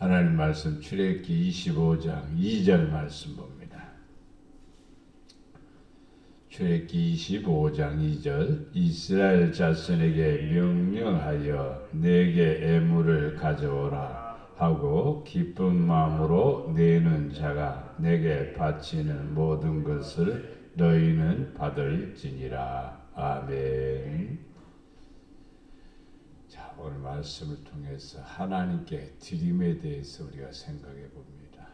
하나님 말씀 출애굽기 25장 2절 말씀 봅니다. 출애굽기 25장 2절 이스라엘 자손에게 명령하여 내게 애물을 가져오라 하고 기쁜 마음으로 내는 자가 내게 바치는 모든 것을 너희는 받을지니라. 아멘. 자, 오늘 말씀을 통해서 하나님께 드림에 대해서 우리가 생각해 봅니다.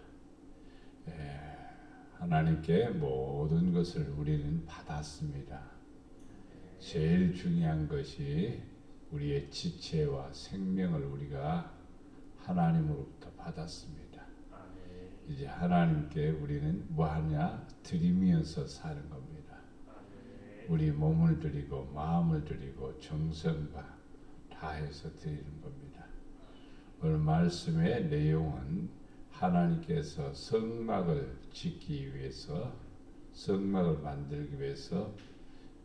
하나님께 모든 것을 우리는 받았습니다. 제일 중요한 것이 우리의 지체와 생명을 우리가 하나님으로부터 받았습니다. 이제 하나님께 우리는 뭐하냐? 드림이어서 사는 겁니다. 우리 몸을 드리고 마음을 드리고 정성과 다해서 드리는 겁니다. 오늘 말씀의 내용은 하나님께서 성막을 짓기 위해서, 성막을 만들기 위해서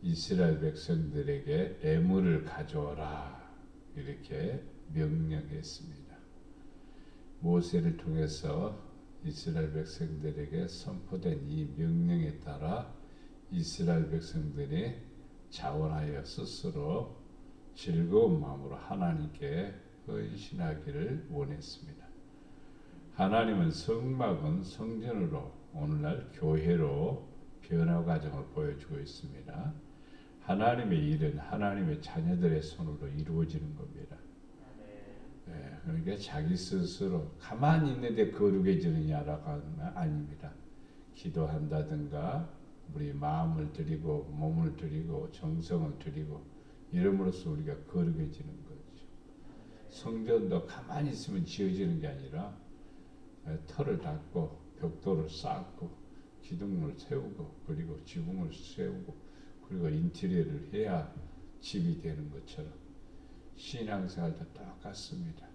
이스라엘 백성들에게 애물을 가져오라 이렇게 명령했습니다. 모세를 통해서 이스라엘 백성들에게 선포된 이 명령에 따라 이스라엘 백성들이 자원하여 스스로 즐거운 마음으로 하나님께 헌신하기를 원했습니다. 하나님은 성막은 성전으로 오늘날 교회로 변화 과정을 보여주고 있습니다. 하나님의 일은 하나님의 자녀들의 손으로 이루어지는 겁니다. 그러니까 자기 스스로 가만히 있는데 거룩해지느냐라고 아닙니다. 기도한다든가 우리 마음을 드리고 몸을 드리고 정성을 드리고 이름으로써 우리가 거룩해지는 거죠. 성전도 가만히 있으면 지어지는 게 아니라 털을 닦고 벽돌을 쌓고 기둥을 세우고 그리고 지붕을 세우고 그리고 인테리어를 해야 집이 되는 것처럼 신앙생활도 똑같습니다.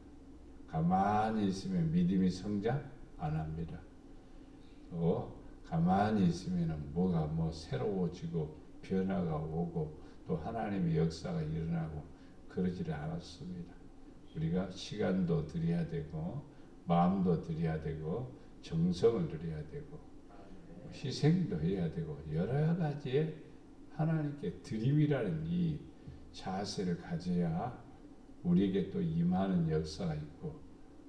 가만히 있으면 믿음이 성장 안 합니다. 또 가만히 있으면 뭐가 새로워지고 변화가 오고 또 하나님의 역사가 일어나고 그러지를 않았습니다. 우리가 시간도 드려야 되고 마음도 드려야 되고 정성을 드려야 되고 희생도 해야 되고 여러 가지의 하나님께 드림이라는 이 자세를 가져야 우리에게 또 임하는 역사가 있고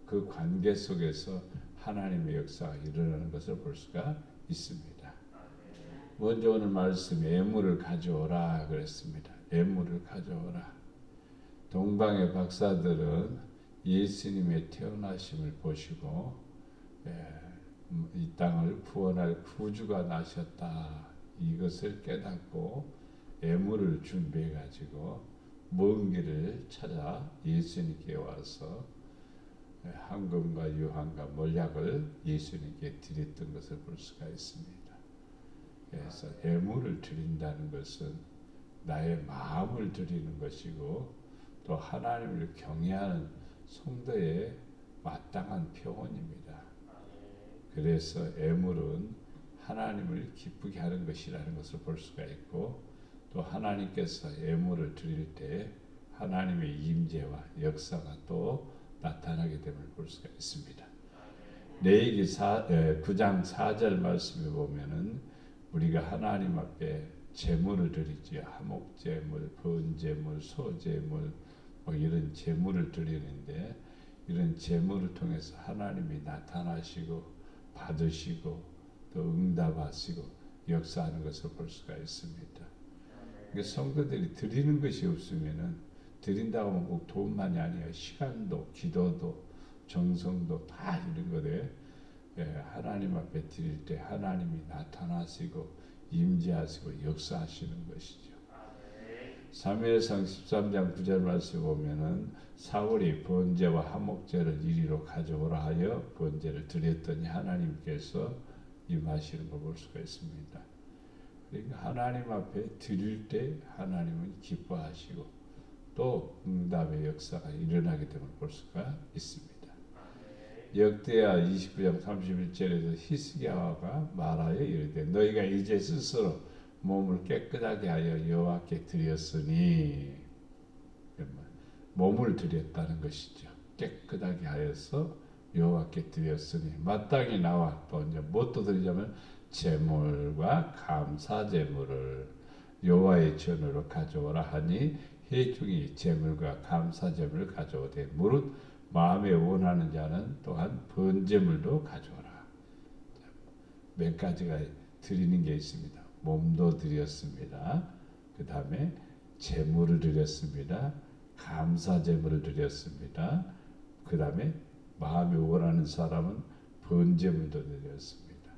그 관계 속에서 하나님의 역사가 일어나는 것을 볼 수가 있습니다. 먼저 오늘 말씀 애물을 가져오라 그랬습니다. 애물을 가져오라. 동방의 박사들은 예수님의 태어나심을 보시고 이 땅을 구원할 구주가 나셨다. 이것을 깨닫고 애물을 준비해 가지고 먼 길을 찾아 예수님께 와서 황금과 유황과 몰약을 예수님께 드렸던 것을 볼 수가 있습니다. 그래서 애물을 드린다는 것은 나의 마음을 드리는 것이고 또 하나님을 경외하는 성도의 마땅한 표현입니다. 그래서 애물은 하나님을 기쁘게 하는 것이라는 것을 볼 수가 있고 또 하나님께서 애물을 드릴 때 하나님의 임재와 역사가 또 나타나게 됨을 볼 수가 있습니다. 레위기 9장 4절 말씀에 보면은 우리가 하나님 앞에 제물을 드리지요. 화목제물, 번제물, 소제물 이런 제물을 드리는데 이런 제물을 통해서 하나님이 나타나시고 받으시고 또 응답하시고 역사하는 것을 볼 수가 있습니다. 그러니까 성도들이 드리는 것이 없으면은 드린다고 하면 꼭 돈만이 아니에요. 시간도 기도도 정성도 다 이런 거에 하나님 앞에 드릴 때 하나님이 나타나시고 임재하시고 역사하시는 것이죠. 사무엘상 13장 9절 말씀 보면은 사울이 번제와 화목제를 이리로 가져오라 하여 번제를 드렸더니 하나님께서 임하시는 걸 볼 수가 있습니다. 그러니까 하나님 앞에 드릴 때 하나님은 기뻐하시고 또 응답의 역사가 일어나게 됨을 볼 수가 있습니다. 역대하 29장 31절에서 히스기야가 말하여 이르되 너희가 이제 스스로 몸을 깨끗하게 하여 여호와께 드렸으니 몸을 드렸다는 것이죠. 깨끗하게 하여서 여호와께 드렸으니 마땅히 나와 또 이제 무엇도 드리자면 제물과 감사 제물을 여호와의 전으로 가져오라 하니 회중이 제물과 감사 제물을 가져오되 무릇 마음에 원하는 자는 또한 번제물도 가져오라. 몇 가지가 드리는 게 있습니다. 몸도 드렸습니다. 그 다음에 제물을 드렸습니다. 감사 제물을 드렸습니다. 그 다음에 마음에 원하는 사람은 번제물도 드렸습니다.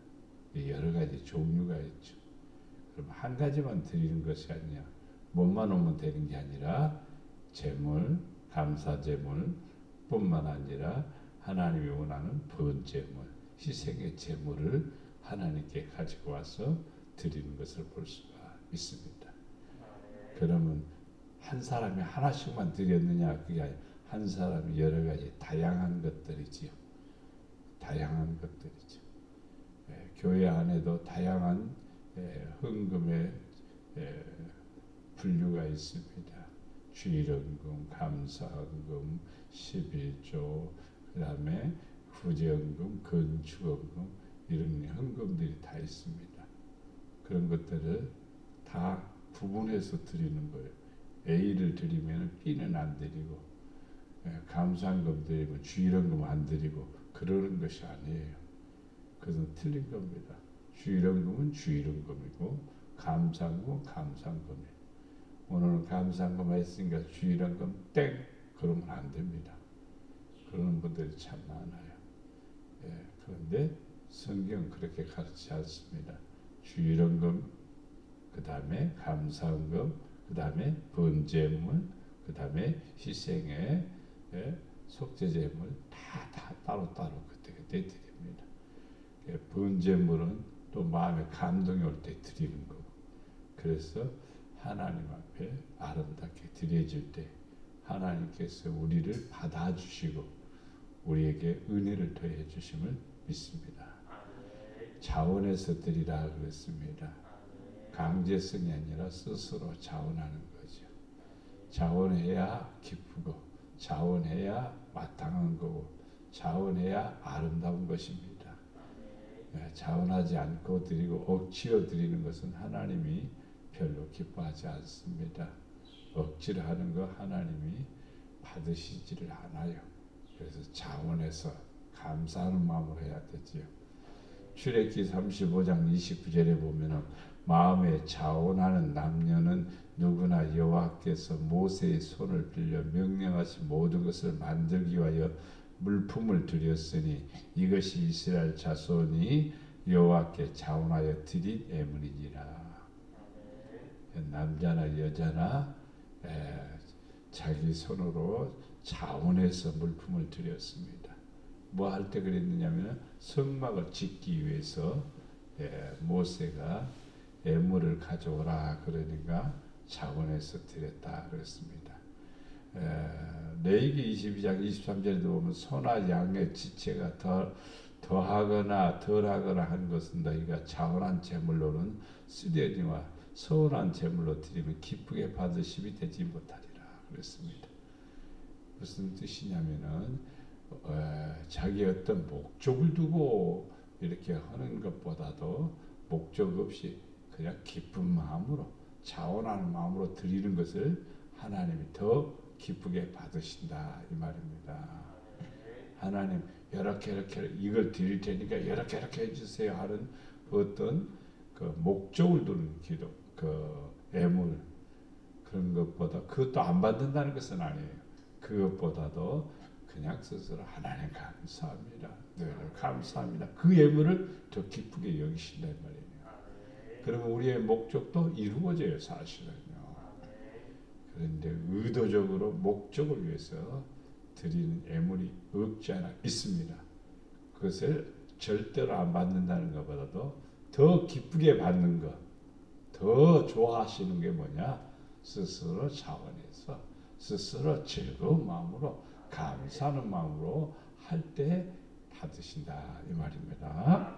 여러 가지 종류가 있죠. 그럼 한 가지만 드리는 것이 아니야. 몸만 오면 되는 게 아니라 제물, 감사 제물 뿐만 아니라 하나님이 원하는 번제물, 희생의 제물을 하나님께 가지고 와서 드리는 것을 볼 수가 있습니다. 그러면 한 사람이 하나씩만 드렸느냐 그게 아니라 한 사람이 여러 가지 다양한 것들이지요. 다양한 것들이죠. 교회 안에도 다양한 헌금의 분류가 있습니다. 주일헌금, 감사헌금, 11조, 그 다음에 후제헌금, 건축헌금 이런 헌금들이 다 있습니다. 그런 것들을 다 구분해서 드리는 거예요. A를 드리면 B는 안 드리고 감사헌금 드리면 주일헌금 안 드리고 그러는 것이 아니에요. 그것은 틀린 겁니다. 주일헌금은 주일헌금이고 감사헌금은 감사헌금이에요. 오늘은 감사헌금 했으니까 주일헌금 땡 그러면 안 됩니다. 그러는 분들이 참 많아요. 그런데 성경은 그렇게 가르치지 않습니다. 주일헌금, 그 다음에 감사헌금, 그 다음에 번제물, 그 다음에 희생의 속죄제물 다 따로따로 그때 드립니다. 번제물은 또 마음에 감동이 올 때 드리는 거고, 그래서 하나님 앞에 아름답게 드려질 때 하나님께서 우리를 받아주시고 우리에게 은혜를 더해 주심을 믿습니다. 자원해서 드리라 그랬습니다. 강제성이 아니라 스스로 자원하는 거죠. 자원해야 기쁘고 자원해야 마땅한 거고 자원해야 아름다운 것입니다. 자원하지 않고 드리고 억지로 드리는 것은 하나님이 별로 기뻐하지 않습니다. 억지로 하는 거 하나님이 받으시지를 않아요. 그래서 자원해서 감사하는 마음으로 해야 되지요. 출애굽기 35장 29절에 보면은 마음에 자원하는 남녀는 누구나 여호와께서 모세의 손을 빌려 명령하신 모든 것을 만들기 위하여 물품을 드렸으니 이것이 이스라엘 자손이 여호와께 자원하여 드린 예물이니라. 남자나 여자나 자기 손으로 자원해서 물품을 드렸습니다. 뭐 할 때 그랬느냐면 성막을 짓기 위해서 모세가 예물을 가져오라 그러니까 자원해서 드렸다 그랬습니다. 레위기 22장 23절에도 보면 소나 양의 지체가 더하거나 덜하거나 한 것은 너희가 자원한 제물로는 쓰려니와 서운한 제물로 드리면 기쁘게 받으심이 되지 못하리라 그랬습니다. 무슨 뜻이냐면은 자기 어떤 목적을 두고 이렇게 하는 것보다도 목적 없이 그냥 기쁜 마음으로 자원하는 마음으로 드리는 것을 하나님이 더 기쁘게 받으신다 이 말입니다. 하나님 이렇게 이걸 드릴 테니까 이렇게 해주세요 하는 어떤 그 목적을 두는 기도, 그 애물 그런 것보다 그것도 안 받는다는 것은 아니에요. 그것보다도 그냥 스스로 하나님 감사합니다. 늘 감사합니다. 그 예물을 더 기쁘게 여기신다 이 말이에요. 그러면 우리의 목적도 이루어져요 사실은요. 그런데 의도적으로 목적을 위해서 드리는 예물이 없지 않아 있습니다. 그것을 절대로 안 받는다는 것보다도 더 기쁘게 받는 것, 더 좋아하시는 게 뭐냐? 스스로 자원해서 스스로 즐거운 마음으로 감사하는 마음으로 할 때 받으신다 이 말입니다.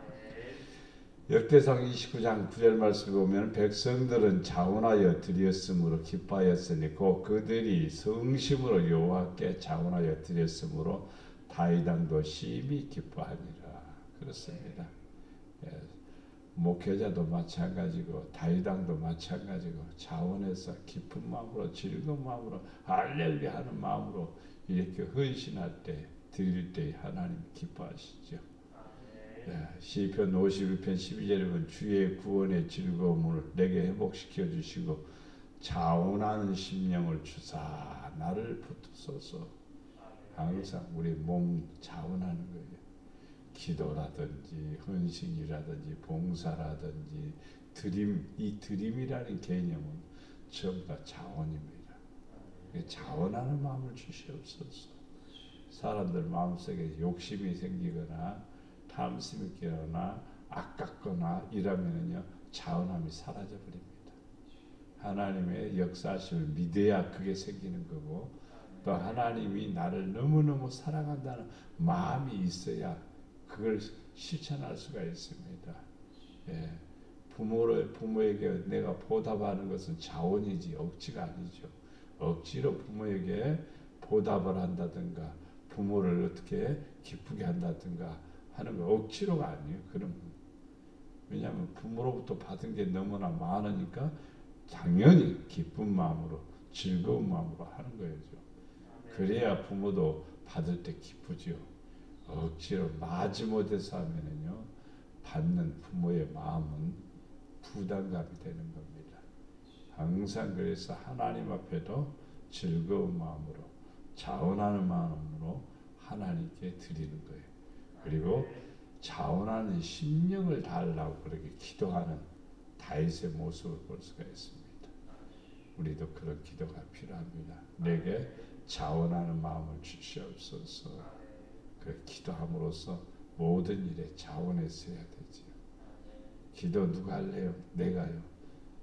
역대상 29장 9절 말씀을 보면 백성들은 자원하여 드렸으므로 기뻐하였으니 곧 그들이 성심으로 여호와께 자원하여 드렸으므로 다윗 왕도 심히 기뻐하니라. 그렇습니다. 예, 목회자도 마찬가지고 다윗 왕도 마찬가지고 자원해서 기쁜 마음으로 즐거운 마음으로 할렐루야 하는 마음으로 이렇게 헌신할 때 드릴 때 하나님 기뻐하시죠. 예, 시편 51편 12절에 보면 주의 구원의 즐거움을 내게 회복시켜 주시고 자원하는 심령을 주사 나를 붙드소서. 항상 우리 몸 자원하는 거예요. 기도라든지 헌신이라든지 봉사라든지 드림, 이 드림이라는 개념은 전부 다 자원입니다. 자원하는 마음을 주시옵소서. 사람들 마음속에 욕심이 생기거나 탐심이 끼거나 아깝거나 이러면은요 자원함이 사라져 버립니다. 하나님의 역사하심을 믿어야 그게 생기는 거고 또 하나님이 나를 너무너무 사랑한다는 마음이 있어야 그걸 실천할 수가 있습니다. 예, 부모에게 내가 보답하는 것은 자원이지 억지가 아니죠. 억지로 부모에게 보답을 한다든가 부모를 어떻게 기쁘게 한다든가 하는 거 억지로가 아니에요. 그럼 왜냐하면 부모로부터 받은 게 너무나 많으니까 당연히 기쁜 마음으로 즐거운 마음으로 하는 거죠. 그래야 부모도 받을 때 기쁘죠. 억지로 마지못해서 하면은요 받는 부모의 마음은 부담감이 되는 겁니다. 항상 그래서 하나님 앞에도 즐거운 마음으로 자원하는 마음으로 하나님께 드리는 거예요. 그리고 자원하는 심령을 달라고 그렇게 기도하는 다윗의 모습을 볼 수가 있습니다. 우리도 그런 기도가 필요합니다. 내게 자원하는 마음을 주시옵소서. 그 기도함으로써 모든 일에 자원했어야 되지요. 기도 누가 할래요? 내가요.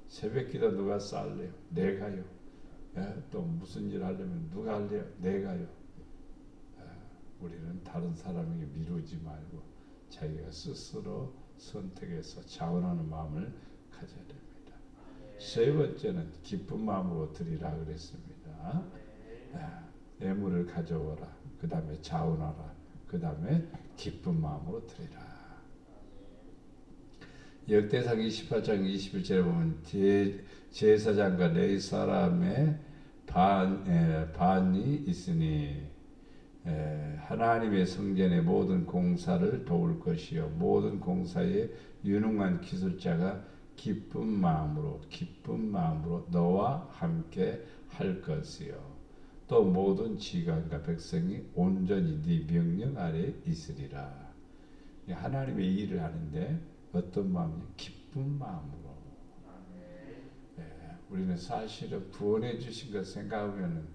새벽기도 누가 쌀래요? 내가요. 또 무슨 일 하려면 누가 할래요? 내가요. 우리는 다른 사람에게 미루지 말고 자기가 스스로 선택해서 자원하는 마음을 가져야 됩니다. 세 번째는 기쁜 마음으로 드리라 그랬습니다. 예물을 가져오라. 그 다음에 자원하라. 그 다음에 기쁜 마음으로 드리라. 역대상 28장 21절에 보면 제사장과 레위 사람의 반이 있으니 하나님의 성전의 모든 공사를 도울 것이요 모든 공사에 유능한 기술자가 기쁜 마음으로 너와 함께 할 것이요 또 모든 지간과 백성이 온전히 네 명령 아래 있으리라. 하나님의 일을 하는데 어떤 마음이냐? 기쁜 마음으로. 우리는 사실은 구원해 주신 것 생각하면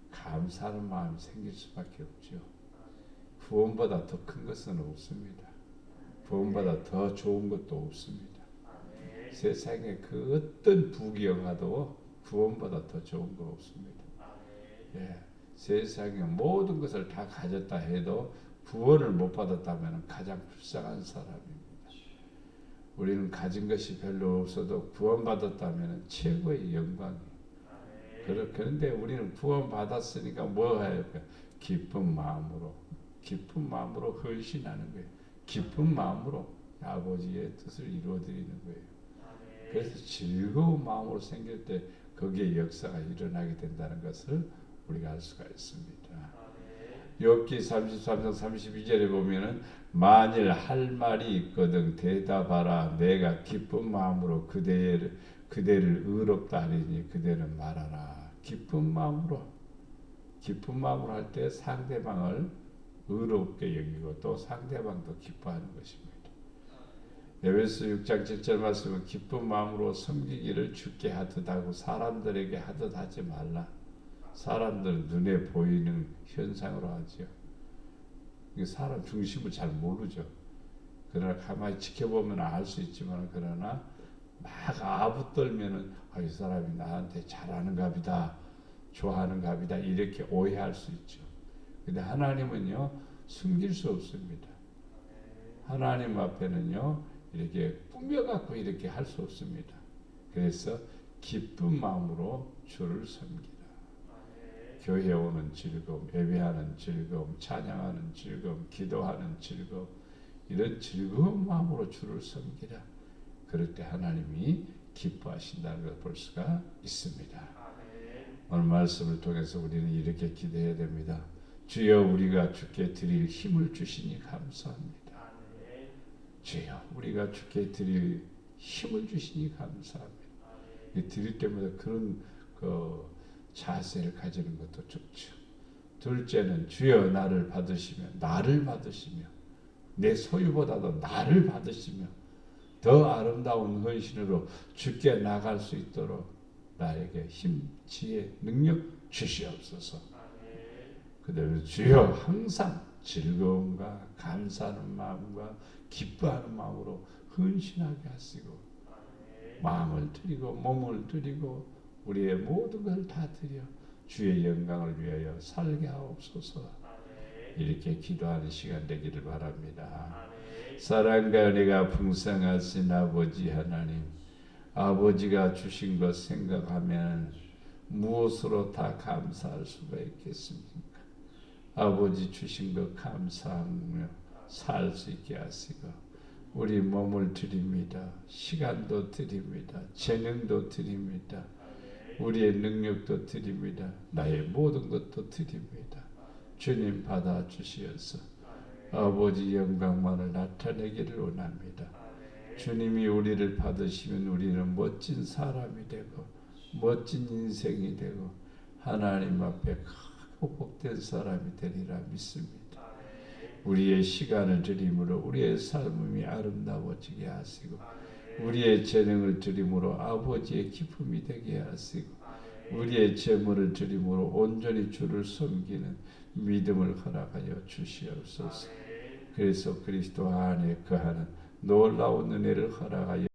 감사하는 마음이 생길 수밖에 없죠. 구원보다 더 큰 것은 없습니다. 구원보다 더 좋은 것도 없습니다. 세상에 그 어떤 부귀영화도 구원보다 더 좋은 거 없습니다. 세상의 모든 것을 다 가졌다 해도 구원을 못 받았다면 가장 불쌍한 사람입니다. 우리는 가진 것이 별로 없어도 구원받았다면 최고의 영광이에요. 그런데 우리는 구원받았으니까 뭐 해야 할까? 기쁜 마음으로 헌신하는 거예요. 기쁜 마음으로 아버지의 뜻을 이루어드리는 거예요. 그래서 즐거운 마음으로 생길 때 거기에 역사가 일어나게 된다는 것을 우리가 알 수가 있습니다. 욥기 33장 32절에 보면은 만일 할 말이 있거든 대답하라. 내가 기쁜 마음으로 그대를 의롭다 하리니 그대는 말하라. 기쁜 마음으로 할 때 상대방을 의롭게 여기고 또 상대방도 기뻐하는 것입니다. 에베소 6장 7절 말씀은 기쁜 마음으로 섬기기를 주께 하듯 하고 사람들에게 하듯 하지 말라. 사람들은 눈에 보이는 현상으로 하죠. 사람 중심을 잘 모르죠. 그러나 가만히 지켜보면 알 수 있지만 그러나 막 아부떨면은 이 사람이 나한테 잘하는가 보다 좋아하는가 보다 이렇게 오해할 수 있죠. 근데 하나님은요 숨길 수 없습니다. 하나님 앞에는요 이렇게 꾸며갖고 이렇게 할 수 없습니다. 그래서 기쁜 마음으로 주를 섬기라. 교회 오는 즐거움, 예배하는 즐거움, 찬양하는 즐거움, 기도하는 즐거움, 이런 즐거운 마음으로 주를 섬기라. 그럴 때 하나님이 기뻐하신다는 걸 볼 수가 있습니다. 오늘 말씀을 통해서 우리는 이렇게 기도해야 됩니다. 주여, 우리가 주께 드릴 힘을 주시니 감사합니다. 주여, 우리가 주께 드릴 힘을 주시니 감사합니다. 드릴 때마다 그런 자세를 가지는 것도 좋죠. 둘째는 주여, 나를 받으시며 내 소유보다도 나를 받으시며 더 아름다운 헌신으로 주께 나갈 수 있도록 나에게 힘, 지혜, 능력 주시옵소서. 그대로 주여, 항상 즐거움과 감사하는 마음과 기뻐하는 마음으로 헌신하게 하시고 마음을 드리고 몸을 드리고 우리의 모든 걸 다 드려 주의 영광을 위하여 살게 하옵소서. 이렇게 기도하는 시간 되기를 바랍니다. 사랑과 은혜가 풍성하신 아버지 하나님, 아버지가 주신 것 생각하면 무엇으로 다 감사할 수가 있겠습니까? 아버지 주신 것 감사하며 살 수 있게 하시고 우리 몸을 드립니다. 시간도 드립니다. 재능도 드립니다. 우리의 능력도 드립니다. 나의 모든 것도 드립니다. 주님 받아 주시어서 아버지 영광만을 나타내기를 원합니다. 주님이 우리를 받으시면 우리는 멋진 사람이 되고 멋진 인생이 되고 하나님 앞에 크고 복된 사람이 되리라 믿습니다. 우리의 시간을 드림으로 우리의 삶이 아름다워지게 하시고 우리의 재능을 드림으로 아버지의 기쁨이 되게 하시고 우리의 재물을 드림으로 온전히 주를 섬기는 믿음을 허락하여 주시옵소서. 그래서 그리스도 안에 거하는 놀라운 은혜를 허락하여